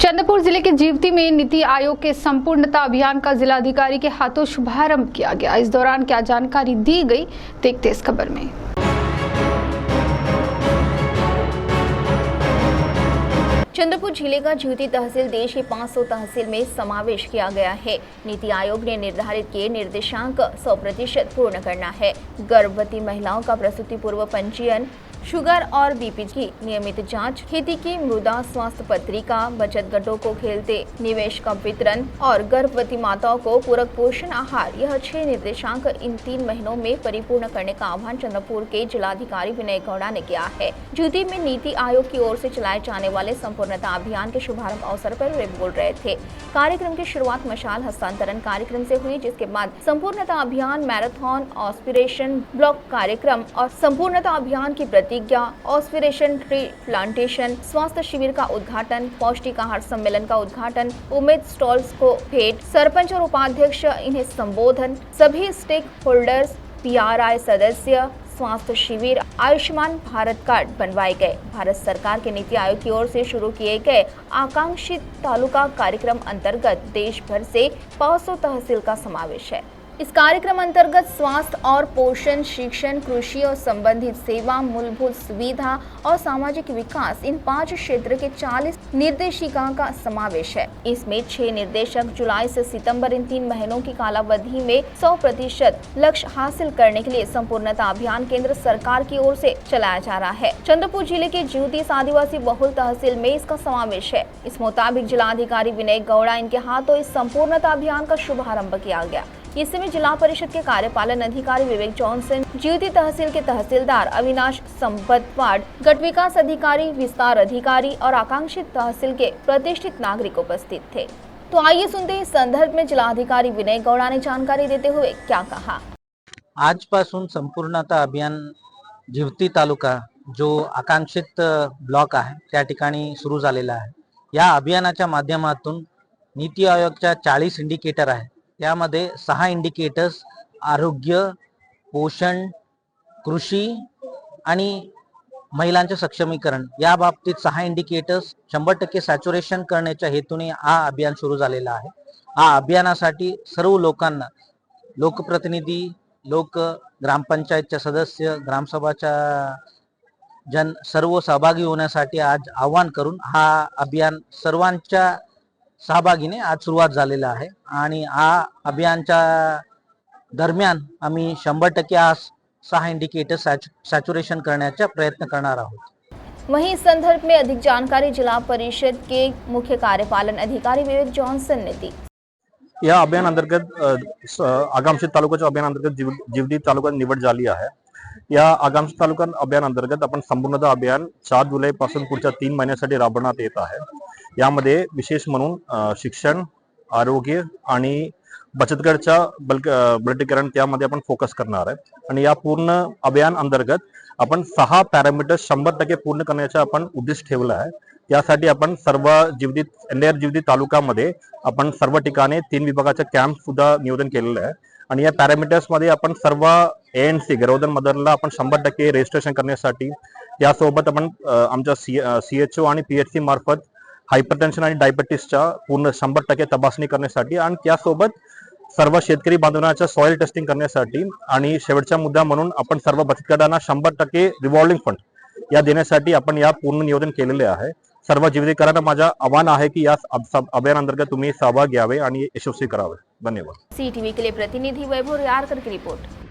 चंद्रपुर जिले के जीवती में नीति आयोग के संपूर्णता अभियान का जिलाधिकारी के हाथों शुभारंभ किया गया। इस दौरान क्या जानकारी दी गई, देखते इस खबर में। चंद्रपुर जिले का जीवती तहसील देश के 500 तहसील में समावेश किया गया है। नीति आयोग ने निर्धारित किए निर्देशांक 100% पूर्ण करना है। गर्भवती महिलाओं का प्रसूति पूर्व पंजीयन, शुगर और बीपी की नियमित जांच, खेती की मृदा स्वास्थ्य पत्रिका, बचत गठों को खेलते निवेश का वितरण और गर्भवती माताओं को पूरक पोषण आहार, यह 6 निर्देशांक इन 3 महीनों में परिपूर्ण करने का आह्वान चंद्रपुर के जिलाधिकारी विनय गौड़ा ने किया है। ज्योति में नीति आयोग की ओर से चलाए जाने वाले संपूर्णता अभियान के शुभारंभ अवसर पर वे बोल रहे थे। कार्यक्रम की शुरुआत मशाल हस्तांतरण कार्यक्रम से हुई, जिसके बाद संपूर्णता अभियान मैराथन, ऑस्पिरेशन ब्लॉक कार्यक्रम और संपूर्णता अभियान की ऑस्पिरेशन ट्री प्लांटेशन, स्वास्थ्य शिविर का उद्घाटन, पौष्टिक आहार सम्मेलन का उद्घाटन, उम्मीद स्टॉल्स को भेंट, सरपंच और उपाध्यक्ष इन्हें संबोधन, सभी स्टेक होल्डर्स, PRI सदस्य, स्वास्थ्य शिविर, आयुष्मान भारत कार्ड बनवाए गए। भारत सरकार के नीति आयोग की ओर से शुरू किए गए आकांक्षित तालुका कार्यक्रम अंतर्गत देश भर से 500 तहसील का समावेश है। इस कार्यक्रम अंतर्गत स्वास्थ्य और पोषण, शिक्षण, कृषि और संबंधित सेवा, मूलभूत सुविधा और सामाजिक विकास, इन 5 क्षेत्र के 40 निर्देशिका का समावेश है। इसमें 6 निर्देशक जुलाई से सितंबर, इन 3 महीनों की कालावधि में 100% लक्ष्य हासिल करने के लिए संपूर्णता अभियान केंद्र सरकार की ओर से चलाया जा रहा है। चंद्रपुर जिले के ज्योति आदिवासी बहुल तहसील में इसका समावेश है। इस मुताबिक जिलाधिकारी विनय गौड़ा इनके हाथों इस संपूर्णता अभियान का शुभारंभ किया गया। इस समय जिला परिषद के कार्यपालन अधिकारी विवेक जॉनसन, ज्योति तहसील के तहसीलदार अविनाश संपतवाड़, गट विकास अधिकारी, विस्तार अधिकारी और आकांक्षित तहसील के प्रतिष्ठित नागरिक उपस्थित थे। तो आइए सुनते हैं इस संदर्भ में जिलाधिकारी विनय गौड़ा ने जानकारी देते हुए क्या कहा। आजपासून संपूर्णता अभियान जीवती तालुका जो आकांक्षित ब्लॉक आहे त्या ठिकाणी सुरू झालेला आहे। या अभियानाच्या माध्यमातून नीति आयोगच्या 40 इंडिकेटर आहे, त्यामध्ये 6 इंडिकेटर्स आरोग्य, पोषण, कृषी आणि महिलांचे सक्षमीकरण या बाबतीत 6 इंडिकेटर्स 100% सॅच्युरेशन करण्याच्या हेतूने हा अभियान सुरू झालेला आहे। हा अभियानासाठी सर्व लोकांना, लोकप्रतिनिधी, लोक, ग्रामपंचायतचे सदस्य, ग्रामसभाच्या जन सर्व सहभागी होण्यासाठी आज आवाहन करून हा अभियान सर्वांच्या सहभागीने आज सुरुवात झालेला आहे आणि हा अभियानच्या दरम्यान आम्ही 100% आज 6 इंडिकेटर सॅच्युरेशन करण्याचा प्रयत्न करणार आहोत। वहीं इस संदर्भ में अधिक जानकारी जिला परिषद के मुख्य कार्यपालन अधिकारी विवेक जॉनसन ने दी। या अभियान अंतर्गत आगामशी तालुक्याच्या अभियान अंतर्गत जीवती तालुका निवड झाली आहे। या आगामशी तालुका अभियान अंतर्गत आपण संपूर्णता अभियान 4 जुलै पासून पुढच्या 3 महिन्यासाठी राबवण्यात येत आहे। यामध्ये विशेष म्हणून शिक्षण, आरोग्य आणि बचत गटाच्या बळकटीकरण त्यामध्ये आपण फोकस करणार आहे आणि या पूर्ण अभियान अंतर्गत आपण 6 पॅरामीटर्स 100% पूर्ण करण्याचा आपण उद्देश ठेवला आहे। त्यासाठी आपण सर्व जीवती तालुक्यामध्ये आपण सर्व ठिकाणी 3 विभागाचे कॅम्प सुद्धा नियोजन केलेलं आहे आणि या पॅरामीटर्स मध्ये आपण सर्व ANC गरोदर मदरला आपण 100% रजिस्ट्रेशन करण्यासाठी, त्यासोबत आपण आमच्या CHO आणि PHC मार्फत हायपरटेन्शन आणि डायबिटीसच्या पूर्ण 100% तपासणी करण्यासाठी आणि त्यासोबत सर्व शेतकरी बांधवांच्या सॉइल टेस्टिंग करण्यासाठी आणि शेवटचा मुद्दा म्हणून आपण सर्व बचत गटांना 100% रिव्हॉल्विंग फंड या देण्यासाठी आपण या पूर्ण नियोजन केलेले आहे। सर्व जीवितकरांना माझा आव्हान आहे की या अभियान अंतर्गत तुम्ही सहभाग घ्यावे आणि यशस्वी करावे। धन्यवाद। CTV के लिए प्रतिनिधि वैभव यारकर की रिपोर्ट।